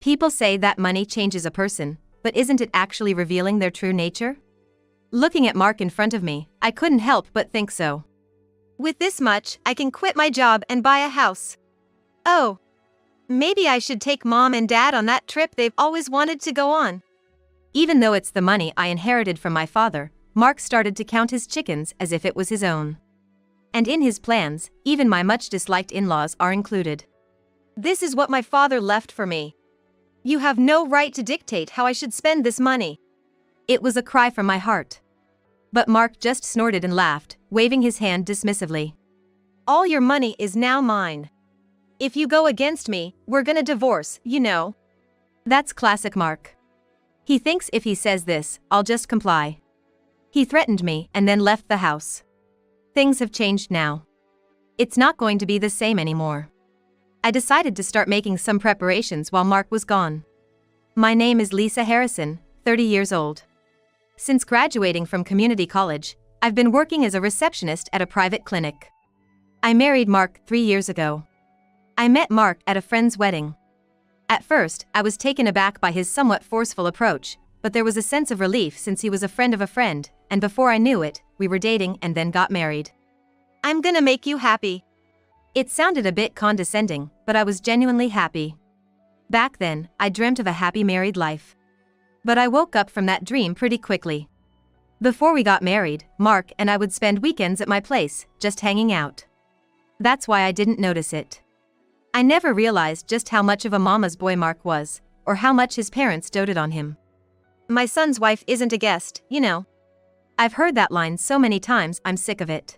People say that money changes a person, but isn't it actually revealing their true nature? Looking at Mark in front of me, I couldn't help but think so. With this much, I can quit my job and buy a house. Oh. Maybe I should take Mom and Dad on that trip they've always wanted to go on. Even though it's the money I inherited from my father, Mark started to count his chickens as if it was his own. And in his plans, even my much disliked in-laws are included. This is what my father left for me. You have no right to dictate how I should spend this money. It was a cry from my heart. But Mark just snorted and laughed, waving his hand dismissively. All your money is now mine. If you go against me, we're gonna divorce, you know. That's classic Mark. He thinks if he says this, I'll just comply. He threatened me and then left the house. Things have changed now. It's not going to be the same anymore. I decided to start making some preparations while Mark was gone. My name is Lisa Harrison, 30 years old. Since graduating from community college, I've been working as a receptionist at a private clinic. I married Mark 3 years ago. I met Mark at a friend's wedding. At first, I was taken aback by his somewhat forceful approach, but there was a sense of relief since he was a friend of a friend, and before I knew it, we were dating and then got married. I'm gonna make you happy. It sounded a bit condescending, but I was genuinely happy. Back then, I dreamt of a happy married life. But I woke up from that dream pretty quickly. Before we got married, Mark and I would spend weekends at my place, just hanging out. That's why I didn't notice it. I never realized just how much of a mama's boy Mark was, or how much his parents doted on him. My son's wife isn't a guest, you know. I've heard that line so many times I'm sick of it.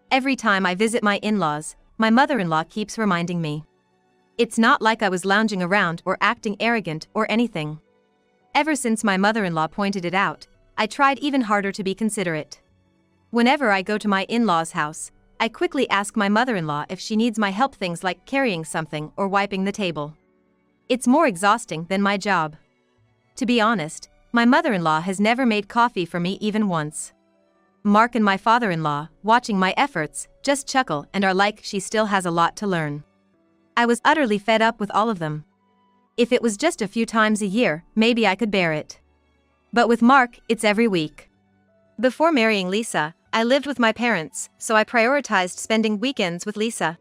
Every time I visit my in-laws, my mother-in-law keeps reminding me. It's not like I was lounging around or acting arrogant or anything. Ever since my mother-in-law pointed it out, I tried even harder to be considerate. Whenever I go to my in-laws' house, I quickly ask my mother-in-law if she needs my help, things like carrying something or wiping the table. It's more exhausting than my job. To be honest, my mother-in-law has never made coffee for me even once. Mark and my father-in-law, watching my efforts, just chuckle and are like, she still has a lot to learn. I was utterly fed up with all of them. If it was just a few times a year, maybe I could bear it. But with Mark, it's every week. Before marrying Lisa, I lived with my parents, so I prioritized spending weekends with Lisa.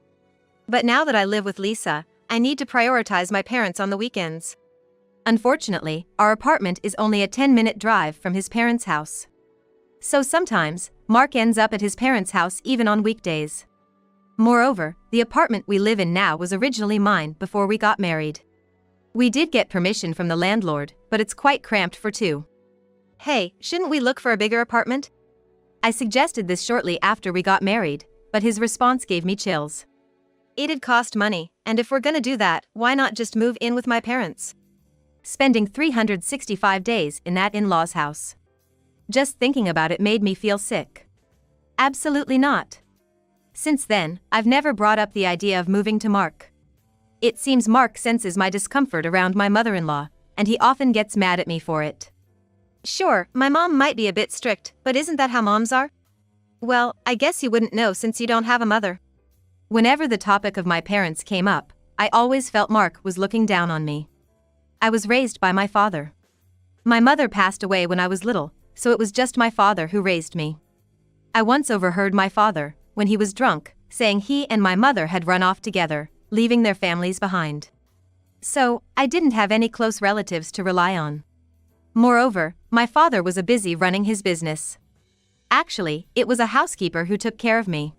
But now that I live with Lisa, I need to prioritize my parents on the weekends. Unfortunately, our apartment is only a 10-minute drive from his parents' house. So sometimes, Mark ends up at his parents' house even on weekdays. Moreover, the apartment we live in now was originally mine before we got married. We did get permission from the landlord, but it's quite cramped for two. Hey, shouldn't we look for a bigger apartment? I suggested this shortly after we got married, but his response gave me chills. It'd cost money, and if we're gonna do that, why not just move in with my parents? Spending 365 days in that in-laws house. Just thinking about it made me feel sick. Absolutely not. Since then, I've never brought up the idea of moving to Mark. It seems Mark senses my discomfort around my mother-in-law, and he often gets mad at me for it. Sure, my mom might be a bit strict, but isn't that how moms are? Well, I guess you wouldn't know since you don't have a mother. Whenever the topic of my parents came up, I always felt Mark was looking down on me. I was raised by my father. My mother passed away when I was little, so it was just my father who raised me. I once overheard my father, when he was drunk, saying he and my mother had run off together, leaving their families behind. So, I didn't have any close relatives to rely on. Moreover, my father was busy running his business. Actually, it was a housekeeper who took care of me.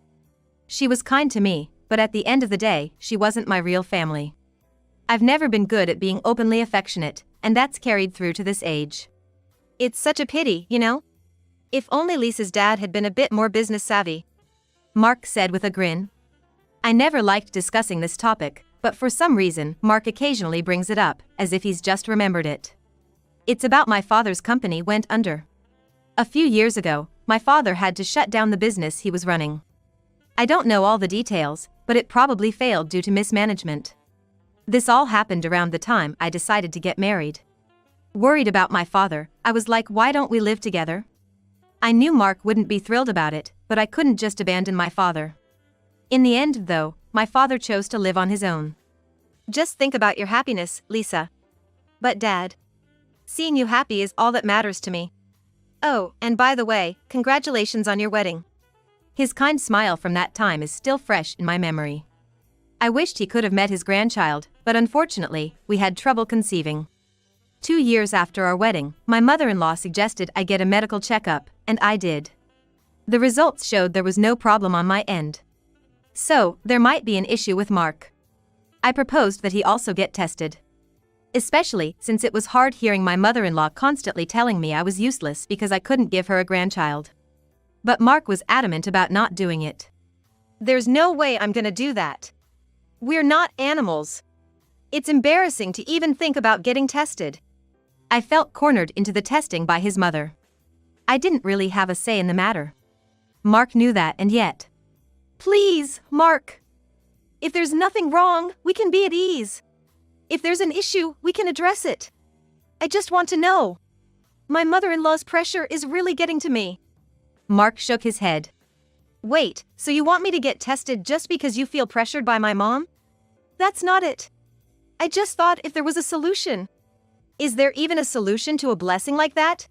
She was kind to me, but at the end of the day, she wasn't my real family. I've never been good at being openly affectionate, and that's carried through to this age. It's such a pity, you know? If only Lisa's dad had been a bit more business savvy. Mark said with a grin. I never liked discussing this topic, but for some reason, Mark occasionally brings it up, as if he's just remembered it. It's about my father's company went under. A few years ago, my father had to shut down the business he was running. I don't know all the details, but it probably failed due to mismanagement. This all happened around the time I decided to get married. Worried about my father, I was like, why don't we live together? I knew Mark wouldn't be thrilled about it, but I couldn't just abandon my father. In the end, though, my father chose to live on his own. Just think about your happiness, Lisa. But Dad, seeing you happy is all that matters to me. Oh, and by the way, congratulations on your wedding. His kind smile from that time is still fresh in my memory. I wished he could have met his grandchild, but unfortunately, we had trouble conceiving. 2 years after our wedding, my mother-in-law suggested I get a medical checkup, and I did. The results showed there was no problem on my end. So, there might be an issue with Mark. I proposed that he also get tested. Especially since it was hard hearing my mother-in-law constantly telling me I was useless because I couldn't give her a grandchild. But Mark was adamant about not doing it. There's no way I'm gonna do that. We're not animals. It's embarrassing to even think about getting tested. I felt cornered into the testing by his mother. I didn't really have a say in the matter. Mark knew that, and yet. Please, Mark. If there's nothing wrong, we can be at ease. If there's an issue, we can address it. I just want to know. My mother-in-law's pressure is really getting to me. Mark shook his head. Wait, so you want me to get tested just because you feel pressured by my mom? That's not it. I just thought if there was a solution. Is there even a solution to a blessing like that?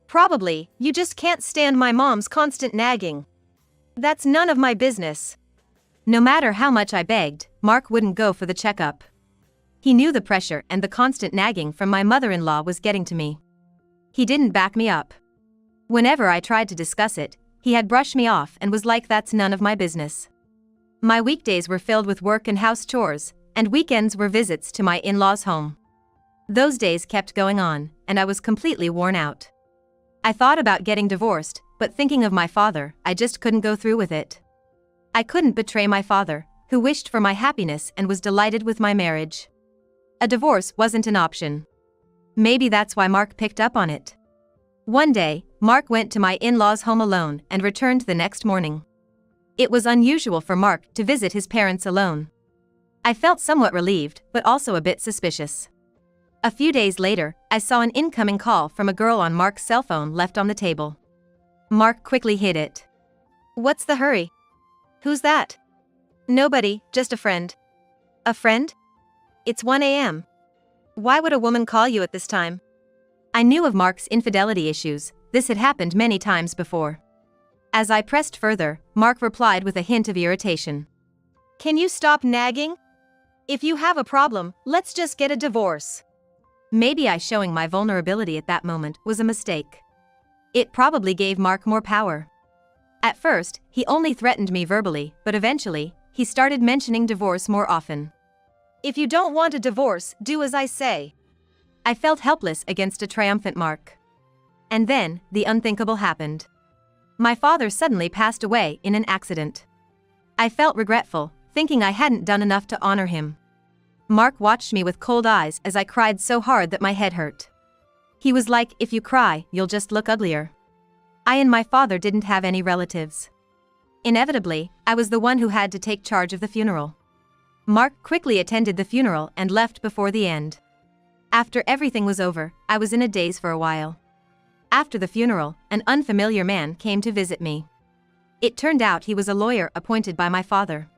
Probably, you just can't stand my mom's constant nagging. That's none of my business. No matter how much I begged, Mark wouldn't go for the checkup. He knew the pressure and the constant nagging from my mother-in-law was getting to me. He didn't back me up. Whenever I tried to discuss it, he had brushed me off and was like, that's none of my business. My weekdays were filled with work and house chores, and weekends were visits to my in-laws' home. Those days kept going on, and I was completely worn out. I thought about getting divorced, but thinking of my father, I just couldn't go through with it. I couldn't betray my father, who wished for my happiness and was delighted with my marriage. A divorce wasn't an option. Maybe that's why Mark picked up on it. One day, Mark went to my in-laws' home alone and returned the next morning. It was unusual for Mark to visit his parents alone. I felt somewhat relieved, but also a bit suspicious. A few days later, I saw an incoming call from a girl on Mark's cell phone left on the table. Mark quickly hid it. What's the hurry? Who's that? Nobody, just a friend. A friend? It's 1 a.m. Why would a woman call you at this time? I knew of Mark's infidelity issues. This had happened many times before. As I pressed further, Mark replied with a hint of irritation. Can you stop nagging? If you have a problem, let's just get a divorce. Maybe I showing my vulnerability at that moment was a mistake. It probably gave Mark more power. At first, he only threatened me verbally, but eventually, he started mentioning divorce more often. If you don't want a divorce, do as I say. I felt helpless against a triumphant Mark. And then, the unthinkable happened. My father suddenly passed away in an accident. I felt regretful, thinking I hadn't done enough to honor him. Mark watched me with cold eyes as I cried so hard that my head hurt. He was like, if you cry, you'll just look uglier. I and my father didn't have any relatives. Inevitably, I was the one who had to take charge of the funeral. Mark quickly attended the funeral and left before the end. After everything was over, I was in a daze for a while. After the funeral, an unfamiliar man came to visit me. It turned out he was a lawyer appointed by my father.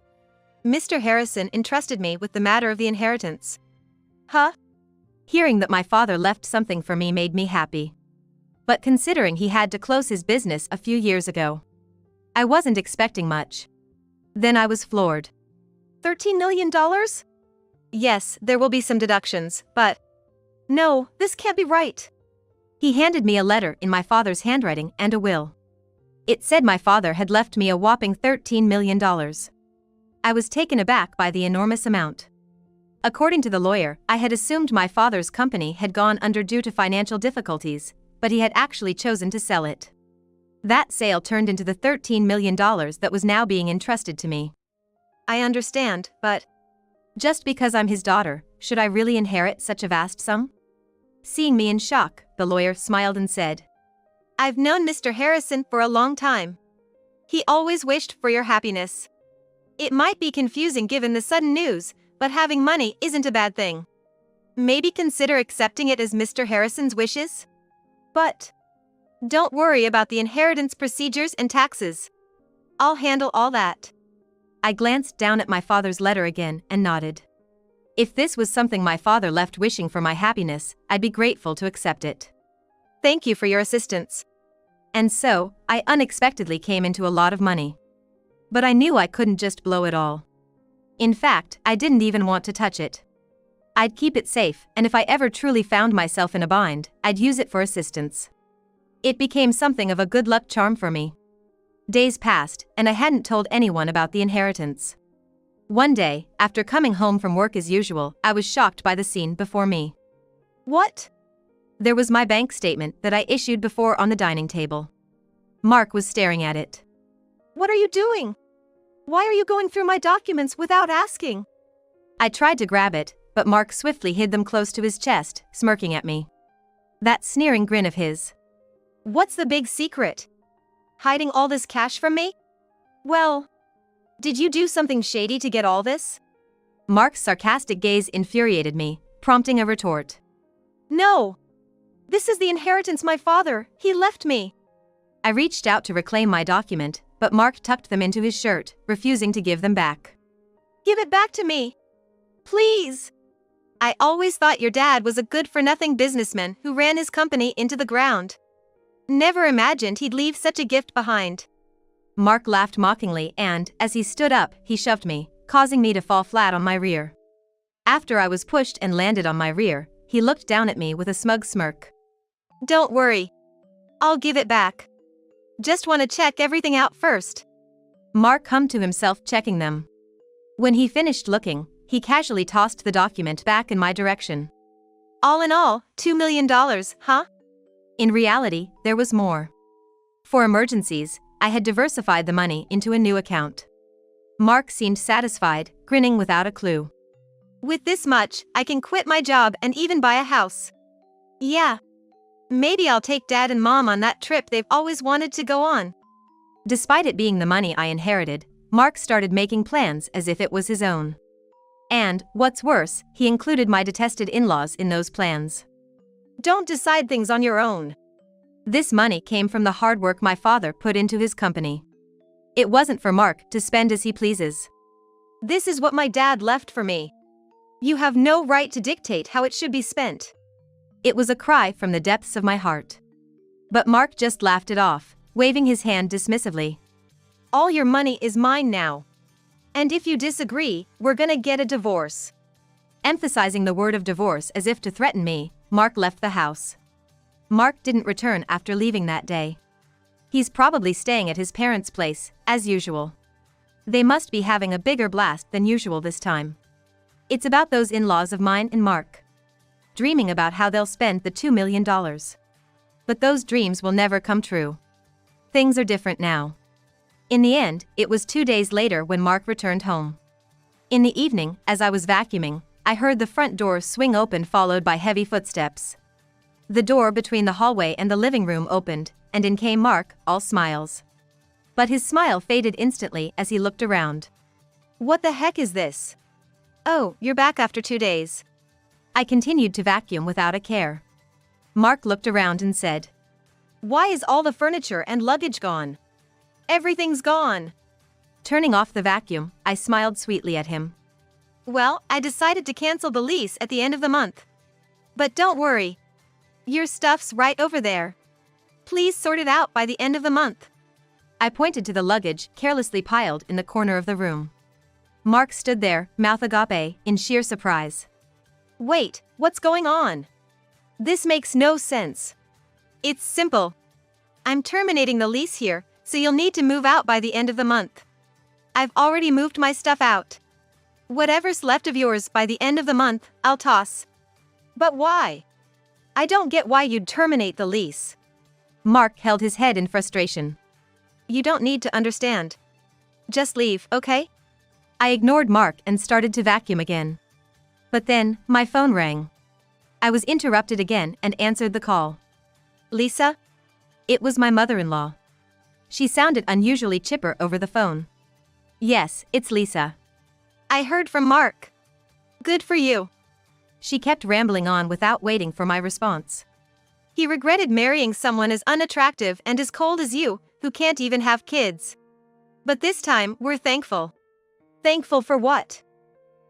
Mr. Harrison entrusted me with the matter of the inheritance. Huh? Hearing that my father left something for me made me happy. But considering he had to close his business a few years ago, I wasn't expecting much. Then I was floored. $13 million? Yes, there will be some deductions, but... No, this can't be right. He handed me a letter in my father's handwriting and a will. It said my father had left me a whopping $13 million. I was taken aback by the enormous amount. According to the lawyer, I had assumed my father's company had gone under due to financial difficulties, but he had actually chosen to sell it. That sale turned into the $13 million that was now being entrusted to me. I understand, but... Just because I'm his daughter, should I really inherit such a vast sum? Seeing me in shock, the lawyer smiled and said, I've known Mr. Harrison for a long time. He always wished for your happiness. It might be confusing given the sudden news, but having money isn't a bad thing. Maybe consider accepting it as Mr. Harrison's wishes? But don't worry about the inheritance procedures and taxes. I'll handle all that. I glanced down at my father's letter again and nodded. If this was something my father left wishing for my happiness, I'd be grateful to accept it. Thank you for your assistance. And so, I unexpectedly came into a lot of money. But I knew I couldn't just blow it all. In fact, I didn't even want to touch it. I'd keep it safe, and if I ever truly found myself in a bind, I'd use it for assistance. It became something of a good luck charm for me. Days passed, and I hadn't told anyone about the inheritance. One day, after coming home from work as usual, I was shocked by the scene before me. What? There was my bank statement that I issued before on the dining table. Mark was staring at it. What are you doing? Why are you going through my documents without asking? I tried to grab it, but Mark swiftly hid them close to his chest, smirking at me. That sneering grin of his. What's the big secret? Hiding all this cash from me? Well, did you do something shady to get all this? Mark's sarcastic gaze infuriated me, prompting a retort. No. This is the inheritance my father, he left me. I reached out to reclaim my document, but Mark tucked them into his shirt, refusing to give them back. Give it back to me. Please. I always thought your dad was a good-for-nothing businessman who ran his company into the ground. Never imagined he'd leave such a gift behind. Mark laughed mockingly and, as he stood up, he shoved me, causing me to fall flat on my rear. After I was pushed and landed on my rear, he looked down at me with a smug smirk. Don't worry. I'll give it back. Just want to check everything out first. Mark hummed to himself, checking them. When he finished looking, he casually tossed the document back in my direction. All in all, $2 million, huh? In reality, there was more. For emergencies, I had diversified the money into a new account. Mark seemed satisfied, grinning without a clue. With this much, I can quit my job and even buy a house. Yeah. Maybe I'll take Dad and Mom on that trip they've always wanted to go on. Despite it being the money I inherited, Mark started making plans as if it was his own. And, what's worse, he included my detested in-laws in those plans. Don't decide things on your own. This money came from the hard work my father put into his company. It wasn't for Mark to spend as he pleases. This is what my dad left for me. You have no right to dictate how it should be spent. It was a cry from the depths of my heart. But Mark just laughed it off, waving his hand dismissively. All your money is mine now. And if you disagree, we're gonna get a divorce. Emphasizing the word of divorce as if to threaten me, Mark left the house. Mark didn't return after leaving that day. He's probably staying at his parents' place, as usual. They must be having a bigger blast than usual this time. It's about those in-laws of mine and Mark. Dreaming about how they'll spend the $2 million. But those dreams will never come true. Things are different now. In the end, it was 2 days later when Mark returned home. In the evening, as I was vacuuming, I heard the front door swing open, followed by heavy footsteps. The door between the hallway and the living room opened, and in came Mark, all smiles. But his smile faded instantly as he looked around. What the heck is this? Oh, you're back after 2 days. I continued to vacuum without a care. Mark looked around and said, Why is all the furniture and luggage gone? Everything's gone. Turning off the vacuum, I smiled sweetly at him. Well, I decided to cancel the lease at the end of the month. But don't worry. Your stuff's right over there. Please sort it out by the end of the month. I pointed to the luggage carelessly piled in the corner of the room. Mark stood there, mouth agape, in sheer surprise. Wait, what's going on? This makes no sense. It's simple. I'm terminating the lease here, so you'll need to move out by the end of the month. I've already moved my stuff out. Whatever's left of yours by the end of the month, I'll toss. But why? I don't get why you'd terminate the lease. Mark held his head in frustration. You don't need to understand. Just leave, okay? I ignored Mark and started to vacuum again. But then, my phone rang. I was interrupted again and answered the call. Lisa? It was my mother-in-law. She sounded unusually chipper over the phone. Yes, it's Lisa. I heard from Mark. Good for you. She kept rambling on without waiting for my response. He regretted marrying someone as unattractive and as cold as you, who can't even have kids. But this time, we're thankful. Thankful for what?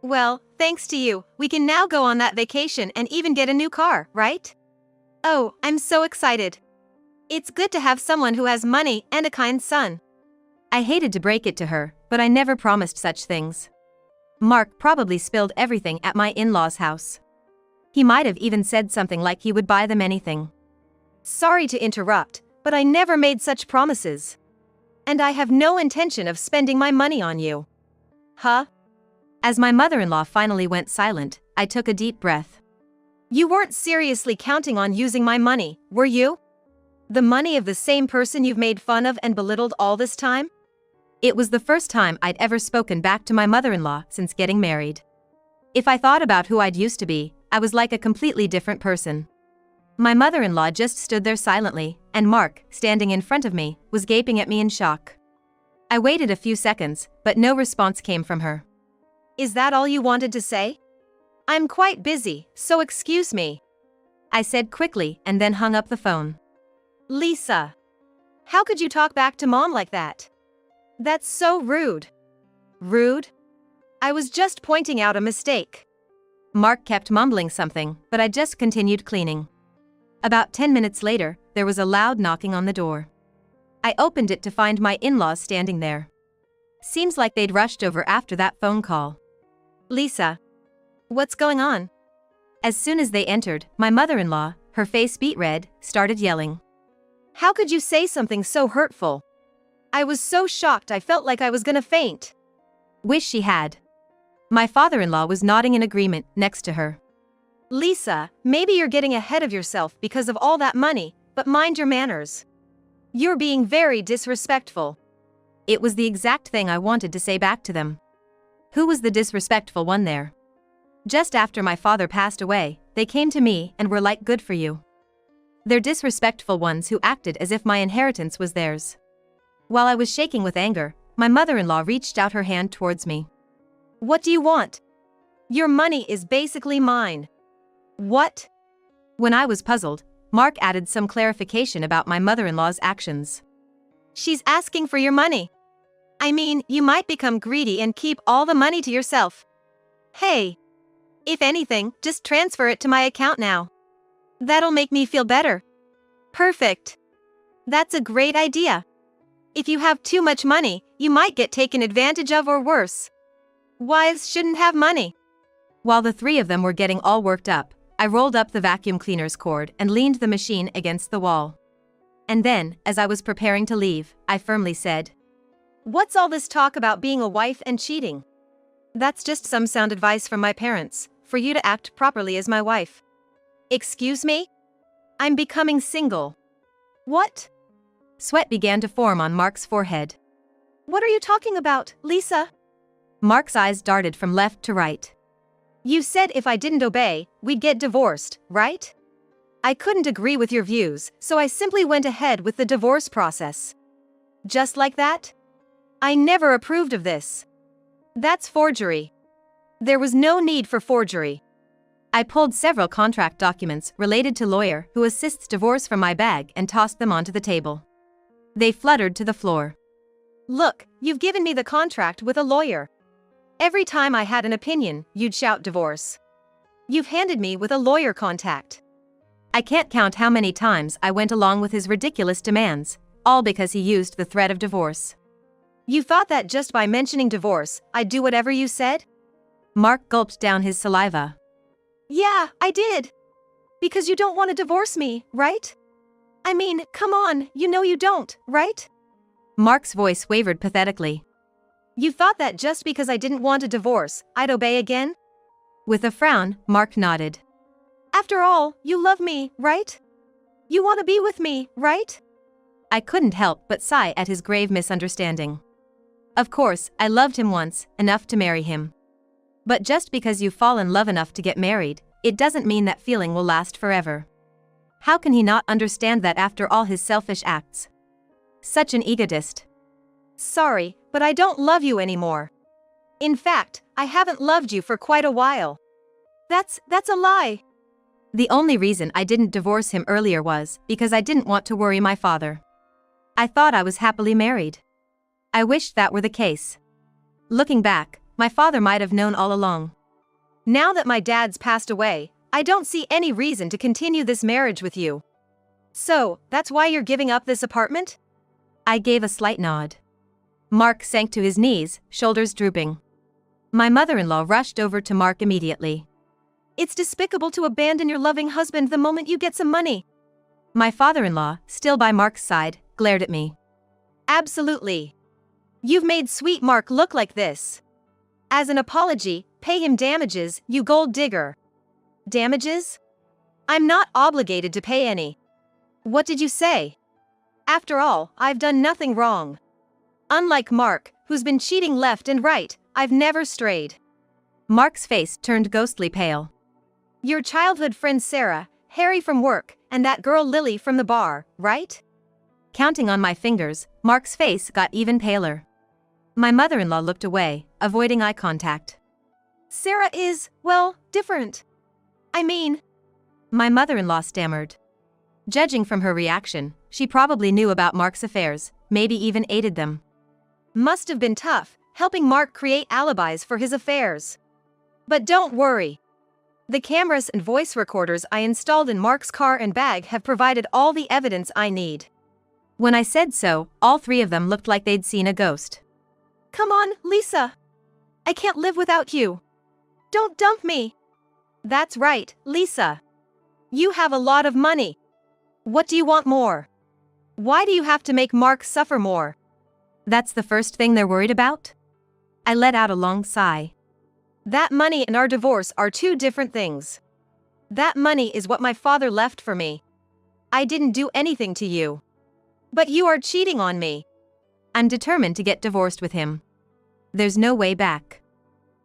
Well, Thanks to you, we can now go on that vacation and even get a new car, right? Oh, I'm so excited. It's good to have someone who has money and a kind son. I hated to break it to her, but I never promised such things. Mark probably spilled everything at my in-laws' house. He might have even said something like he would buy them anything. Sorry to interrupt, but I never made such promises. And I have no intention of spending my money on you. Huh? As my mother-in-law finally went silent, I took a deep breath. You weren't seriously counting on using my money, were you? The money of the same person you've made fun of and belittled all this time? It was the first time I'd ever spoken back to my mother-in-law since getting married. If I thought about who I'd used to be, I was like a completely different person. My mother-in-law just stood there silently, and Mark, standing in front of me, was gaping at me in shock. I waited a few seconds, but no response came from her. Is that all you wanted to say? I'm quite busy, so excuse me, I said quickly and then hung up the phone. Lisa, how could you talk back to Mom like that? That's so rude. Rude? I was just pointing out a mistake. Mark kept mumbling something, but I just continued cleaning. About 10 minutes later, there was a loud knocking on the door. I opened it to find my in-laws standing there. Seems like they'd rushed over after that phone call. Lisa, what's going on? As soon as they entered, my mother-in-law, her face beet red, started yelling. How could you say something so hurtful? I was so shocked I felt like I was gonna faint. Wish she had. My father-in-law was nodding in agreement next to her. Lisa, maybe you're getting ahead of yourself because of all that money, but mind your manners. You're being very disrespectful. It was the exact thing I wanted to say back to them. Who was the disrespectful one there? Just after my father passed away, they came to me and were like, good for you. They're disrespectful ones who acted as if my inheritance was theirs. While I was shaking with anger, my mother-in-law reached out her hand towards me. What do you want? Your money is basically mine. What? When I was puzzled, Mark added some clarification about my mother-in-law's actions. She's asking for your money. I mean, you might become greedy and keep all the money to yourself. Hey. If anything, just transfer it to my account now. That'll make me feel better. Perfect. That's a great idea. If you have too much money, you might get taken advantage of or worse. Wives shouldn't have money. While the three of them were getting all worked up, I rolled up the vacuum cleaner's cord and leaned the machine against the wall. And then, as I was preparing to leave, I firmly said, What's all this talk about being a wife and cheating? That's just some sound advice from my parents, for you to act properly as my wife. Excuse me? I'm becoming single. What? Sweat began to form on Mark's forehead. What are you talking about, Lisa? Mark's eyes darted from left to right. You said if I didn't obey, we'd get divorced, right? I couldn't agree with your views, so I simply went ahead with the divorce process. Just like that? I never approved of this. That's forgery. There was no need for forgery. I pulled several contract documents related to lawyer who assists divorce from my bag and tossed them onto the table. They fluttered to the floor. Look, you've given me the contract with a lawyer. Every time I had an opinion, you'd shout divorce. You've handed me with a lawyer contact. I can't count how many times I went along with his ridiculous demands, all because he used the threat of divorce. You thought that just by mentioning divorce, I'd do whatever you said? Mark gulped down his saliva. Yeah, I did. Because you don't want to divorce me, right? I mean, come on, you know you don't, right? Mark's voice wavered pathetically. You thought that just because I didn't want a divorce, I'd obey again? With a frown, Mark nodded. After all, you love me, right? You want to be with me, right? I couldn't help but sigh at his grave misunderstanding. Of course, I loved him once, enough to marry him. But just because you fall in love enough to get married, it doesn't mean that feeling will last forever. How can he not understand that after all his selfish acts? Such an egotist. Sorry, but I don't love you anymore. In fact, I haven't loved you for quite a while. That's a lie. The only reason I didn't divorce him earlier was because I didn't want to worry my father. I thought I was happily married. I wished that were the case. Looking back, my father might have known all along. Now that my dad's passed away, I don't see any reason to continue this marriage with you. So, that's why you're giving up this apartment? I gave a slight nod. Mark sank to his knees, shoulders drooping. My mother-in-law rushed over to Mark immediately. It's despicable to abandon your loving husband the moment you get some money. My father-in-law, still by Mark's side, glared at me. Absolutely. You've made sweet Mark look like this. As an apology, pay him damages, you gold digger. Damages? I'm not obligated to pay any. What did you say? After all, I've done nothing wrong. Unlike Mark, who's been cheating left and right, I've never strayed. Mark's face turned ghostly pale. Your childhood friend Sarah, Harry from work, and that girl Lily from the bar, right? Counting on my fingers, Mark's face got even paler. My mother-in-law looked away, avoiding eye contact. Sarah is, well, different. I mean, my mother-in-law stammered. Judging from her reaction, she probably knew about Mark's affairs, maybe even aided them. Must have been tough, helping Mark create alibis for his affairs. But don't worry. The cameras and voice recorders I installed in Mark's car and bag have provided all the evidence I need. When I said so, all three of them looked like they'd seen a ghost. Come on, Lisa. I can't live without you. Don't dump me. That's right, Lisa. You have a lot of money. What do you want more? Why do you have to make Mark suffer more? That's the first thing they're worried about? I let out a long sigh. That money and our divorce are two different things. That money is what my father left for me. I didn't do anything to you. But you are cheating on me. I'm determined to get divorced with him. There's no way back.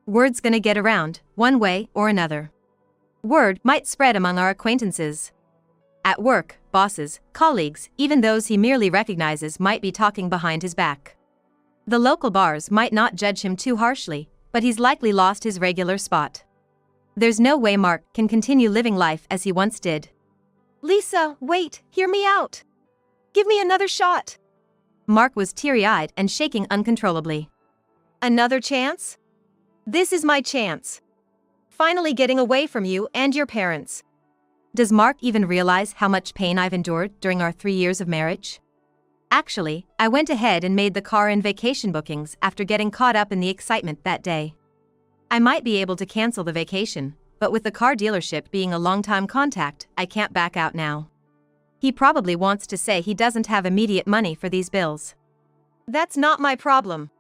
Word's gonna get around, one way or another. Word might spread among our acquaintances. At work, bosses, colleagues, even those he merely recognizes might be talking behind his back. The local bars might not judge him too harshly, but he's likely lost his regular spot. There's no way Mark can continue living life as he once did. Lisa, wait, hear me out. Give me another shot. Mark was teary-eyed and shaking uncontrollably. Another chance? This is my chance. Finally getting away from you and your parents. Does Mark even realize how much pain I've endured during our 3 years of marriage? Actually, I went ahead and made the car and vacation bookings after getting caught up in the excitement that day. I might be able to cancel the vacation, but with the car dealership being a long-time contact, I can't back out now. He probably wants to say he doesn't have immediate money for these bills. That's not my problem.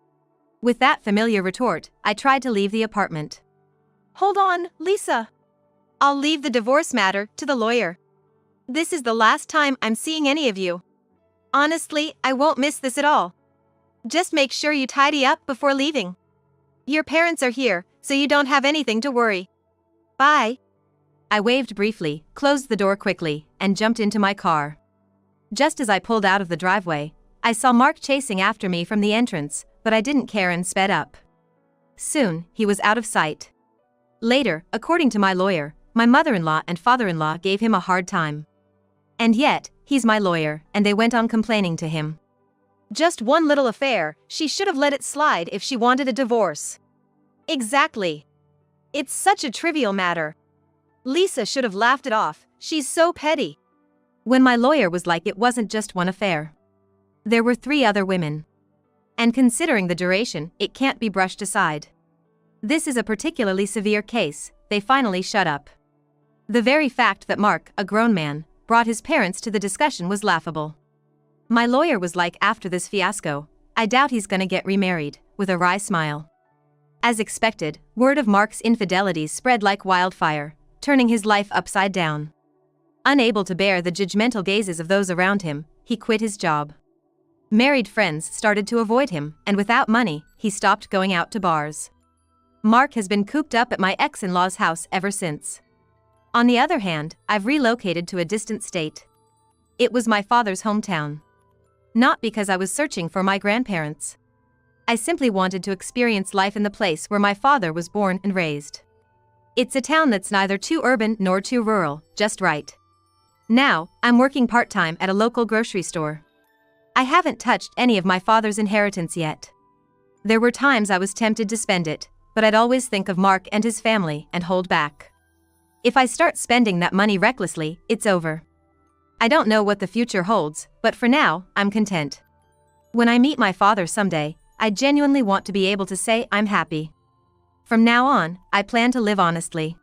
With that familiar retort, I tried to leave the apartment. Hold on, Lisa. I'll leave the divorce matter to the lawyer. This is the last time I'm seeing any of you. Honestly, I won't miss this at all. Just make sure you tidy up before leaving. Your parents are here, so you don't have anything to worry. Bye. I waved briefly, closed the door quickly, and jumped into my car. Just as I pulled out of the driveway, I saw Mark chasing after me from the entrance, but I didn't care and sped up. Soon, he was out of sight. Later, according to my lawyer, my mother-in-law and father-in-law gave him a hard time. And yet, he's my lawyer, and they went on complaining to him. Just one little affair, she should have let it slide if she wanted a divorce. Exactly. It's such a trivial matter. Lisa should have laughed it off, she's so petty. When my lawyer was like it wasn't just one affair. There were 3 other women. And considering the duration, it can't be brushed aside. This is a particularly severe case, they finally shut up. The very fact that Mark, a grown man, brought his parents to the discussion was laughable. My lawyer was like, after this fiasco, I doubt he's gonna get remarried, with a wry smile. As expected, word of Mark's infidelities spread like wildfire, turning his life upside down. Unable to bear the judgmental gazes of those around him, he quit his job. Married friends started to avoid him, and without money, he stopped going out to bars. Mark has been cooped up at my ex-in-law's house ever since. On the other hand, I've relocated to a distant state. It was my father's hometown. Not because I was searching for my grandparents. I simply wanted to experience life in the place where my father was born and raised. It's a town that's neither too urban nor too rural, just right. Now, I'm working part-time at a local grocery store. I haven't touched any of my father's inheritance yet. There were times I was tempted to spend it, but I'd always think of Mark and his family and hold back. If I start spending that money recklessly, it's over. I don't know what the future holds, but for now, I'm content. When I meet my father someday, I genuinely want to be able to say I'm happy. From now on, I plan to live honestly.